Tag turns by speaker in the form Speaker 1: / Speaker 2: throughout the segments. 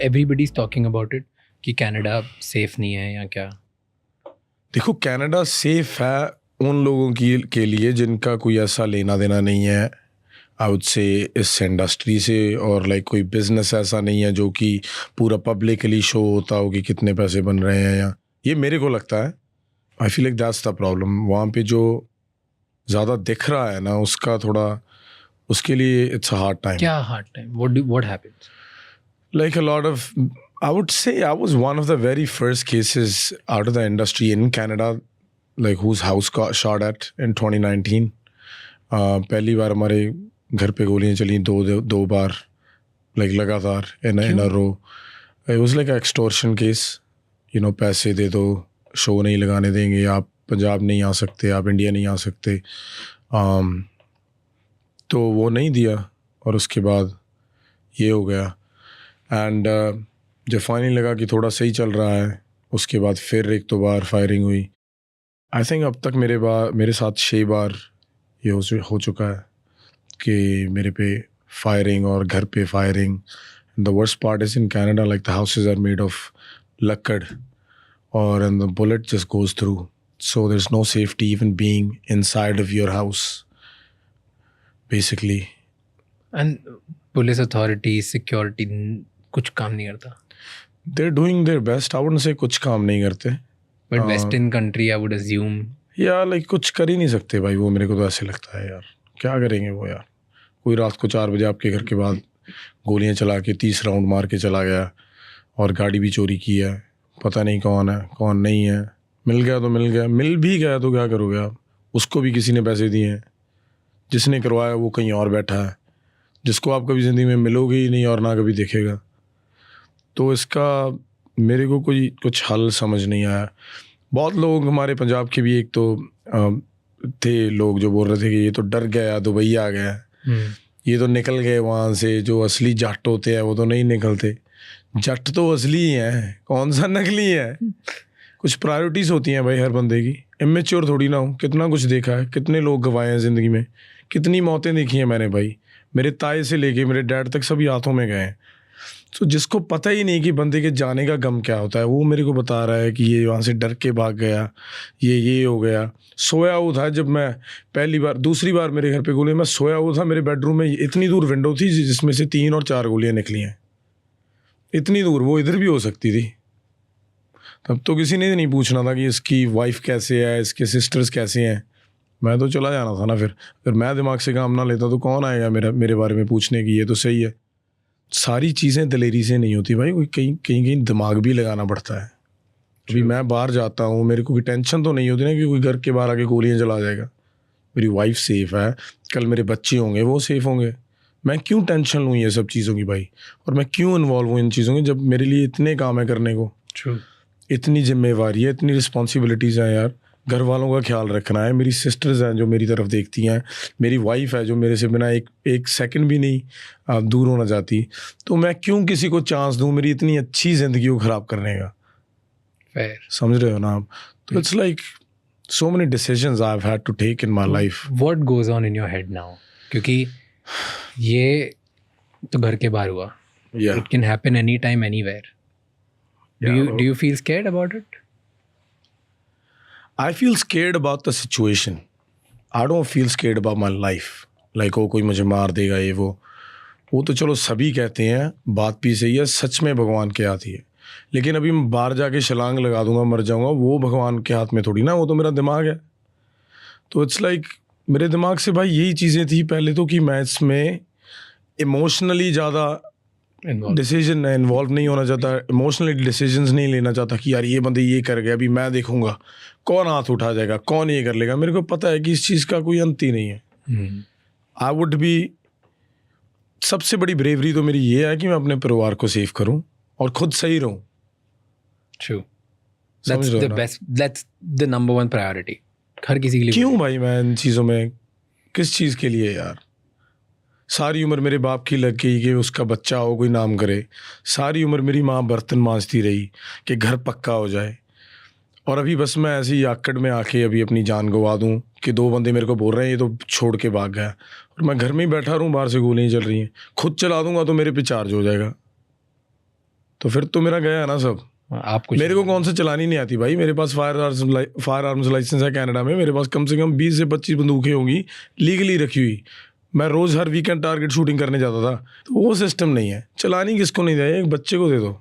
Speaker 1: Everybody is talking about it कि Canada safe नहीं है या क्या?
Speaker 2: देखो, कनाडा सेफ है उन लोगों के लिए जिनका कोई ऐसा लेना देना नहीं है आई वुड से इस इंडस्ट्री से, और लाइक कोई बिजनेस ऐसा नहीं है जो कि पूरा पब्लिकली शो होता हो कि कितने पैसे बन रहे हैं, या ये मेरे को लगता है। I feel like that's the problem. वहाँ पे जो ज़्यादा दिख रहा है ना, उसका थोड़ा, उसके लिए इट्स अ हार्ड टाइम।
Speaker 1: क्या hard time? What happens?
Speaker 2: Like a lot of, I would say I was one of the very first cases out of the industry in Canada, like whose house got shot at in 2019. पहली बार हमारे घर पे गोलियां चली दो बार, like लगातार in a row. It was like an extortion case. You know, पैसे दे दो, शो नहीं लगाने देंगे, आप पंजाब नहीं आ सकते, आप इंडिया नहीं आ सकते। तो वो नहीं दिया और उसके बाद ये हो गया। एंड जब फाइनली लगा कि थोड़ा सही चल रहा है, उसके बाद फिर एक दो बार फायरिंग हुई। आई थिंक अब तक मेरे साथ 6 बार ये हो चुका है कि मेरे पे फायरिंग और घर पे firing. The worst part is in Canada, like the houses are made of लक्कड़ और and the bullet just goes through, so there is no safety even being inside of your house basically.
Speaker 1: And police authority, security कुछ काम नहीं करता?
Speaker 2: They're doing their best. I wouldn't say कुछ काम नहीं करते,
Speaker 1: but western country I would assume
Speaker 2: या like कुछ कर ही नहीं सकते भाई। वो मेरे को तो ऐसे लगता है यार, क्या करेंगे वो यार। कोई रात को 4 बजे आपके घर के बाद गोलियां चला के 30 राउंड मार के चला गया, और गाड़ी भी चोरी की है, पता नहीं कौन है कौन नहीं है। मिल गया तो मिल गया, मिल भी गया तो क्या करोगे आप। उसको भी किसी ने पैसे दिए हैं, जिसने करवाया वो कहीं और बैठा है, जिसको आप कभी ज़िंदगी में मिलोगे ही नहीं और ना कभी देखेगा। तो इसका मेरे को कुछ हल समझ नहीं आया। बहुत लोग हमारे पंजाब के भी एक तो थे लोग जो बोल रहे थे कि ये तो डर गया, दुबई आ गया, ये तो निकल गए वहाँ से। जो असली जट होते हैं वो तो नहीं निकलते। जट तो असली ही हैं, कौन सा नकली है। कुछ प्रायोरिटीज़ होती हैं भाई हर बंदे की। इमेच्योर थोड़ी ना हो। कितना कुछ देखा है, कितने लोग गंवाए हैं ज़िंदगी में, कितनी मौतें देखी हैं मैंने भाई। मेरे ताए से लेके मेरे डैड तक सभी हाथों में गए हैं। तो जिसको पता ही नहीं कि बंदे के जाने का गम क्या होता है, वो मेरे को बता रहा है कि ये वहाँ से डर के भाग गया, ये हो गया। सोया हुआ था जब मैं पहली बार, दूसरी बार मेरे घर पे गोली, मैं सोया हुआ था मेरे बेडरूम में, इतनी दूर विंडो थी जिसमें से 3 और 4 गोलियाँ निकली हैं। इतनी दूर, वो इधर भी हो सकती थी। तब तो किसी ने नहीं पूछना था कि इसकी वाइफ कैसे है, इसके सिस्टर्स कैसे हैं। मैं तो चला जाना था ना। फिर मैं दिमाग से काम ना लेता तो कौन आएगा मेरे बारे में पूछने की ये तो सही है। सारी चीज़ें दलेरी से नहीं होती भाई, कोई कहीं दिमाग भी लगाना पड़ता है। अभी मैं बाहर जाता हूँ, मेरे को कोई टेंशन तो नहीं होती ना कि कोई घर के बाहर आके गोलियाँ चला जाएगा। मेरी वाइफ सेफ़ है, कल मेरे बच्चे होंगे वो सेफ़ होंगे। मैं क्यों टेंशन लूँ ये सब चीज़ों की भाई, और मैं क्यों इन्वॉल्व हूँ इन चीज़ों में जब मेरे लिए इतने काम है करने को। इतनी जिम्मेवारी है, इतनी रिस्पॉन्सिबिलिटीज़ हैं यार। घर वालों का ख्याल रखना है, मेरी सिस्टर्स हैं जो मेरी तरफ देखती हैं, मेरी वाइफ है जो मेरे से बिना एक सेकंड भी नहीं दूर होना चाहती। तो मैं क्यों किसी को चांस दूं मेरी इतनी अच्छी ज़िंदगी को ख़राब करने का।
Speaker 1: Fair.
Speaker 2: समझ रहे हो ना आप? तो it's like so many decisions I have had to take in my life.
Speaker 1: What goes on in your head now? क्योंकि ये तो घर के बाहर हुआ, it can happen any time anywhere. Do you feel scared about it?
Speaker 2: I feel scared about the situation. I don't feel scared about my life. Like कोई मुझे मार देगा ये वो तो चलो सभी कहते हैं, बात भी सही है, सच में भगवान के हाथ ही है। लेकिन अभी मैं बाहर जाके छलांग लगा दूंगा, मर जाऊंगा, वो भगवान के हाथ में थोड़ी ना, वो तो मेरा दिमाग है। तो इट्स लाइक मेरे दिमाग से भाई यही चीज़ें थी पहले तो कि मैं इसमें इमोशनली ज़्यादा डिसीजन इन्वॉल्व नहीं होना चाहता, इमोशनली डिसीजंस नहीं लेना चाहता कि यार ये बंदे ये कर गए, अभी मैं देखूंगा कौन हाथ उठा जाएगा, कौन ये कर लेगा। मेरे को पता है कि इस चीज़ का कोई अंत ही नहीं है। आई वुड बी, सबसे बड़ी ब्रेवरी तो मेरी ये है कि मैं अपने परिवार को सेव करूं और खुद सही रहूं।
Speaker 1: True. That's the number one priority. हर किसी के लिए।
Speaker 2: क्यों भाई मैं इन चीज़ों में, किस चीज़ के लिए यार? सारी उम्र मेरे बाप की लग गई कि उसका बच्चा हो, कोई नाम करे। सारी उम्र मेरी माँ बर्तन मांजती रही कि घर पक्का हो जाए, और अभी बस मैं ऐसी आकड़ में आके अभी अपनी जान गंवा दूं कि 2 बंदे मेरे को बोल रहे हैं ये तो छोड़ के भाग गया, और मैं घर में ही बैठा रहूं, बाहर से गोलियां चल रही हैं। खुद चला दूंगा तो मेरे पे चार्ज हो जाएगा। तो फिर तो मेरा गया ना सब।
Speaker 1: आप
Speaker 2: मेरे को कौन सा चलानी नहीं आती भाई, मेरे पास फायर आर्म्स लाइसेंस है कनाडा में, मेरे पास कम से कम 20 से 25 बंदूकें होंगी लीगली रखी हुई। मैं रोज़ हर वीकेंड टारगेट शूटिंग करने जाता था। तो वो सिस्टम नहीं है। चलानी किसको नहीं दे, एक बच्चे को दे दो।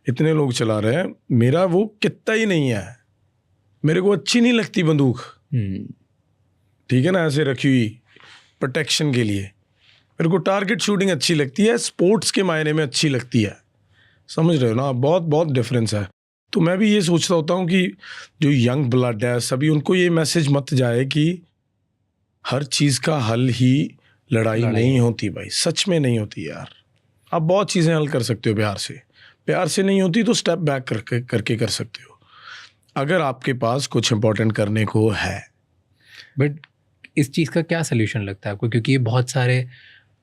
Speaker 2: इतने लोग चला रहे हैं, मेरा वो कितना ही नहीं है। मेरे को अच्छी नहीं लगती बंदूक, ठीक है ना, ऐसे रखी हुई प्रोटेक्शन के लिए। मेरे को टारगेट शूटिंग अच्छी लगती है, स्पोर्ट्स के मायने में अच्छी लगती है। समझ रहे हो ना, बहुत बहुत डिफरेंस है। तो मैं भी ये सोचता होता हूँ कि जो यंग ब्लड है सभी, उनको ये मैसेज मत जाए कि हर चीज़ का हल ही लड़ाई नहीं होती भाई, सच में नहीं होती यार। आप बहुत चीज़ें हल कर सकते हो प्यार से नहीं होती तो स्टेप बैक करके कर सकते हो, अगर आपके पास कुछ इंपॉर्टेंट करने को है।
Speaker 1: बट इस चीज़ का क्या सोल्यूशन लगता है आपको? क्योंकि ये बहुत सारे,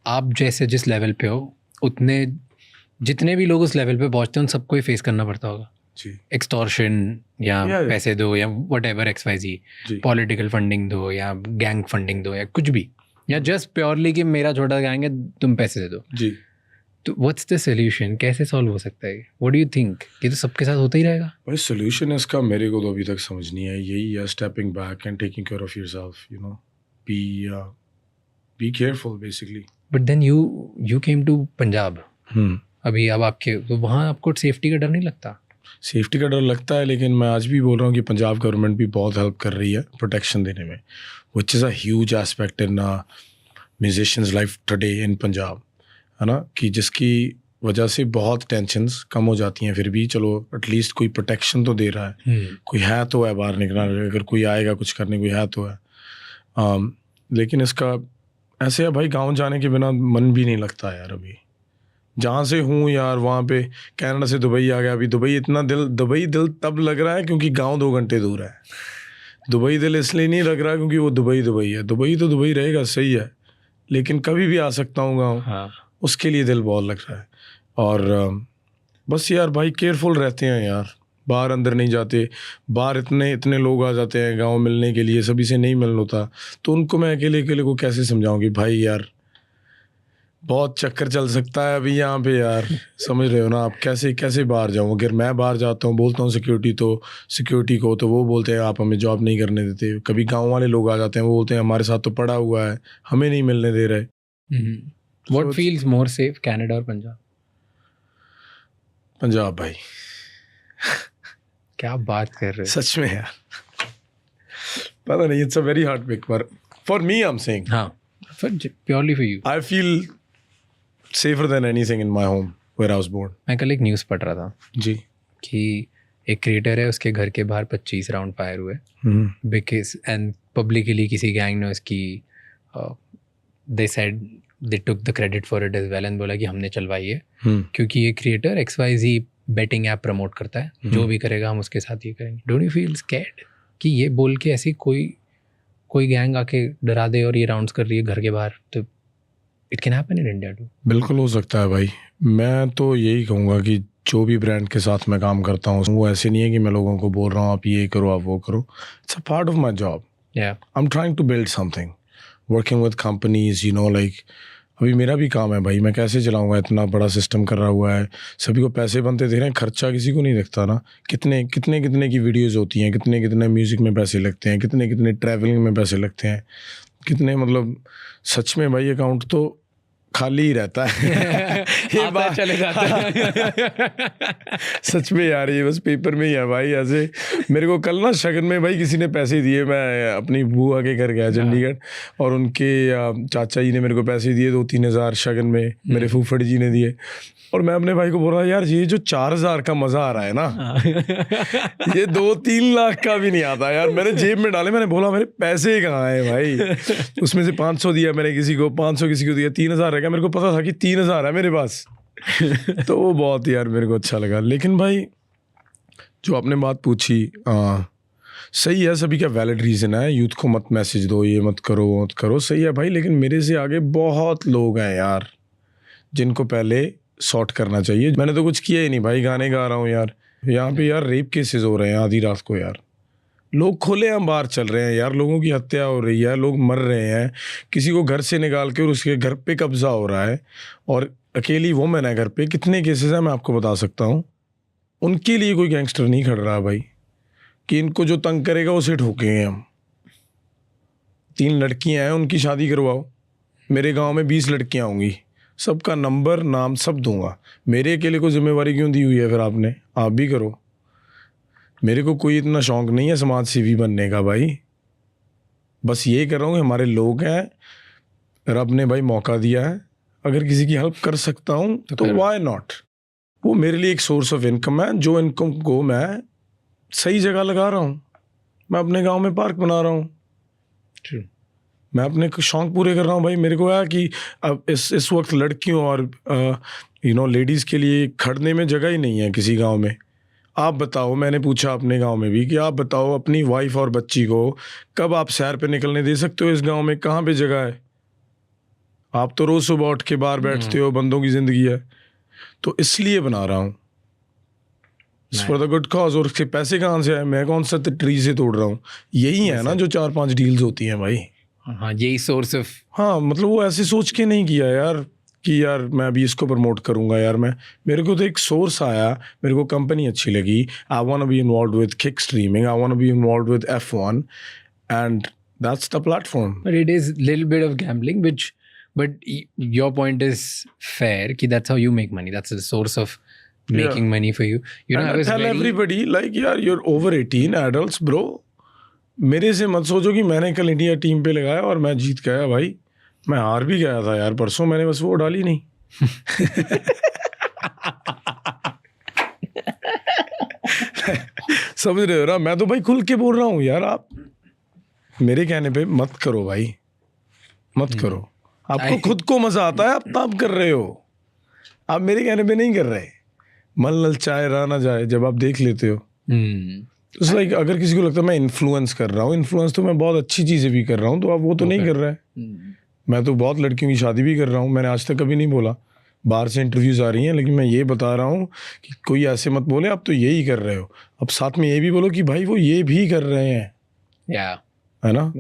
Speaker 1: आप जैसे जिस लेवल पे हो उतने जितने भी लोग उस लेवल पे पहुंचते हैं उन सबको ही फेस करना पड़ता होगा
Speaker 2: जी।
Speaker 1: एक्सटॉर्शन या पैसे दो या व्हाटएवर XYZ, पॉलिटिकल फंडिंग दो या गैंग फंडिंग दो या कुछ भी, या जस्ट प्योरली कि मेरा छोटा गैंग है तुम पैसे दे दो
Speaker 2: जी।
Speaker 1: तो व्हाट्स द सोल्यूशन? कैसे सॉल्व हो सकता है? What do you think? ये तो सबके साथ होता ही रहेगा
Speaker 2: भाई। सोल्यूशन इसका मेरे को तो अभी तक समझ नहीं है। यही है, stepping back and taking care of yourself, you know, be careful basically.
Speaker 1: But then you came to Punjab अभी, अब आपके तो वहाँ आपको सेफ्टी का डर नहीं लगता?
Speaker 2: सेफ्टी का डर लगता है, लेकिन मैं आज भी बोल रहा हूँ कि पंजाब गवर्नमेंट भी बहुत हेल्प कर रही है प्रोटेक्शन देने में, which is a huge aspect in musicians life today in Punjab, है ना, कि जिसकी वजह से बहुत टेंशन्स कम हो जाती हैं। फिर भी चलो एटलीस्ट कोई प्रोटेक्शन तो दे रहा है, कोई है तो है बाहर निकलना, अगर कोई आएगा कुछ करने कोई है तो है। लेकिन इसका ऐसे है भाई, गाँव जाने के बिना मन भी नहीं लगता यार। अभी जहाँ से हूँ यार, वहाँ पे कनाडा से दुबई आ गया। अभी दुबई दिल तब लग रहा है क्योंकि गांव 2 घंटे दूर है। दुबई दिल इसलिए नहीं लग रहा क्योंकि वो दुबई है। दुबई तो दुबई रहेगा, सही है, लेकिन कभी भी आ सकता हूँ गाँव।
Speaker 1: हाँ।
Speaker 2: उसके लिए दिल बहुत लग रहा है। और बस यार भाई केयरफुल रहते हैं यार, बाहर अंदर नहीं जाते। बाहर इतने लोग आ जाते हैं गाँव मिलने के लिए, सभी से नहीं मिलना होता, तो उनको मैं अकेले को कैसे समझाऊँ कि भाई यार बहुत चक्कर चल सकता है अभी यहाँ पे यार। समझ रहे हो ना आप, कैसे बाहर जाऊँ? अगर मैं बाहर जाता हूँ, बोलता हूँ सिक्योरिटी को, तो वो बोलते हैं आप हमें जॉब नहीं करने देते। कभी गांव वाले लोग आ जाते हैं, वो बोलते हैं हमारे साथ तो पड़ा हुआ है, हमें नहीं मिलने दे रहे।
Speaker 1: What feels more safe, Canada और पंजाब?
Speaker 2: पंजाब भाई।
Speaker 1: क्या बात कर रहे हो,
Speaker 2: सच में यार, पता नहीं, it's a very hard pick, पर for me I am saying,
Speaker 1: हाँ, purely for you,
Speaker 2: I feel safer than anything in my home where I was born.
Speaker 1: मैं कल एक न्यूज़ पढ़ रहा था
Speaker 2: जी
Speaker 1: कि एक क्रिएटर है, उसके घर के बाहर 25 राउंड फायर हुए बिकॉज एंड पब्लिकली किसी गैंग ने उसकी they said they took the credit for it as well and बोला कि हमने चलवाई है क्योंकि ये creator XYZ betting app promote करता है, जो भी करेगा हम उसके साथ ये करेंगे। डोंट यू फील स्कैर्ड कि ये बोल के ऐसी कोई गैंग आके डरा दे और ये राउंड्स कर रही है घर के बाहर? तो it can happen in India too.
Speaker 2: बिल्कुल हो सकता है भाई। मैं तो यही कहूँगा कि जो भी ब्रांड के साथ मैं काम करता हूँ, वो ऐसे नहीं है कि मैं लोगों को बोल रहा हूँ आप ये करो आप वो करो। It's a part of my job. I am trying to build something, working with companies, you know, like अभी मेरा भी काम है भाई, मैं कैसे चलाऊंगा? इतना बड़ा सिस्टम कर रहा हुआ है, सभी को पैसे बनते दे रहे हैं, खर्चा किसी को नहीं दिखता ना। कितने की वीडियोज़ होती हैं, कितने म्यूज़िक में पैसे लगते हैं, कितने ट्रैवलिंग में पैसे लगते हैं, कितने, मतलब सच में भाई अकाउंट तो खाली ही रहता है। ये बात
Speaker 1: चले जाता है।
Speaker 2: सच में यार, ये बस पेपर में ही है भाई। ऐसे मेरे को कल ना शगन में भाई किसी ने पैसे दिए, मैं अपनी बुआ के घर गया चंडीगढ़, और उनके चाचा जी ने मेरे को पैसे दिए 2-3 हज़ार शगन में, मेरे फूफड़ जी ने दिए। और मैं अपने भाई को बोल रहा यार ये जो 4,000 का मज़ा आ रहा है ना, ये 2-3 लाख का भी नहीं आता यार। मैंने जेब में डाले, मैंने बोला मेरे पैसे कहाँ हैं भाई? उसमें से 500 दिया मैंने किसी को, 500 किसी को दिया, 3,000 है क्या? मेरे को पता था कि 3,000 है मेरे पास। तो वो बहुत यार मेरे को अच्छा लगा। लेकिन भाई जो आपने बात पूछी, सही है, सभी का वैलिड रीज़न है, यूथ को मत मैसेज दो, ये मत करो, सही है भाई। लेकिन मेरे से आगे बहुत लोग हैं यार जिनको पहले सॉर्ट करना चाहिए। मैंने तो कुछ किया ही नहीं भाई, गाने गा रहा हूँ यार। यहाँ पे यार रेप केसेस हो रहे हैं आधी रात को यार, लोग खुलेआम बाहर चल रहे हैं यार, लोगों की हत्या हो रही है, लोग मर रहे हैं, किसी को घर से निकाल के और उसके घर पे कब्जा हो रहा है। और अकेली वुमेन है घर पे, कितने केसेस हैं मैं आपको बता सकता हूँ। उनके लिए कोई गैंगस्टर नहीं खड़ रहा भाई कि इनको जो तंग करेगा उसे ठोकेंगे हम। 3 लड़कियां हैं, उनकी शादी करवाओ। मेरे गांव में 20 लड़कियां होंगी, सबका नंबर नाम सब दूंगा। मेरे अकेले को जिम्मेवारी क्यों दी हुई है फिर आपने? आप भी करो। मेरे को कोई इतना शौक नहीं है समाज सेवी बनने का भाई। बस ये कर रहा हूँ कि हमारे लोग हैं, रब ने भाई मौका दिया है, अगर किसी की हेल्प कर सकता हूँ तो व्हाई नॉट। वो मेरे लिए एक सोर्स ऑफ इनकम है, जो इनकम को मैं सही जगह लगा रहा हूँ। मैं अपने गांव में पार्क बना रहा हूँ, मैं अपने शौक पूरे कर रहा हूँ भाई। मेरे को है कि अब इस वक्त लड़कियों और लेडीज़ के लिए खड़ने में जगह ही नहीं है किसी गांव में। आप बताओ, मैंने पूछा अपने गांव में भी कि आप बताओ अपनी वाइफ और बच्ची को कब आप सैर पे निकलने दे सकते हो? इस गांव में कहाँ पे जगह है? आप तो रोज़ सुबह उठ के बाहर बैठते हो, बंदों की ज़िंदगी है। तो इसलिए बना रहा हूँ, फॉर द गुड कॉज। और उसके पैसे कहाँ से आए? मैं कौन सा ट्री से तोड़ रहा हूँ? यही है ना जो 4-5 डील्स होती हैं भाई।
Speaker 1: हाँ, यही सोर्स ऑफ।
Speaker 2: हाँ, मतलब वो ऐसे सोच के नहीं किया यार कि यार मैं अभी इसको प्रमोट करूंगा यार। मेरे को तो एक सोर्स आया, मेरे को कंपनी अच्छी लगी, I want to be involved with kick streaming, I want to be involved with F1 and that's the platform.
Speaker 1: But it is little bit of gambling, but your point is fair कि that's how you make money. That's the source of making money for you.
Speaker 2: I tell everybody like यार you're over 18 adults bro। मेरे से मत सोचो कि मैंने कल India team पे लगाया और मैं जीत गया भाई। मैं हार भी गया था यार परसों, मैंने बस वो डाली नहीं। समझ रहे हो ना? मैं तो भाई खुल के बोल रहा हूँ यार, आप मेरे कहने पे मत करो भाई, मत करो। आपको खुद को मजा आता है, आप तब कर रहे हो, आप मेरे कहने पे नहीं कर रहे। मन ललचाए रहा ना जाए, जब आप देख लेते हो। तो लाइक अगर किसी को लगता है मैं इन्फ्लुएंस कर रहा हूँ, इन्फ्लुएंस तो मैं बहुत अच्छी चीज़ें भी कर रहा हूँ, तो आप वो तो नहीं कर रहा है। मैं तो बहुत लड़कियों की शादी भी कर रहा हूँ, मैंने आज तक कभी नहीं बोला। बाहर से इंटरव्यूज़ आ रही हैं, लेकिन मैं ये बता रहा हूँ कि कोई ऐसे मत बोले आप तो यही कर रहे हो। अब साथ में ये भी बोलो कि भाई वो ये भी कर रहे हैं,
Speaker 1: या
Speaker 2: है ना।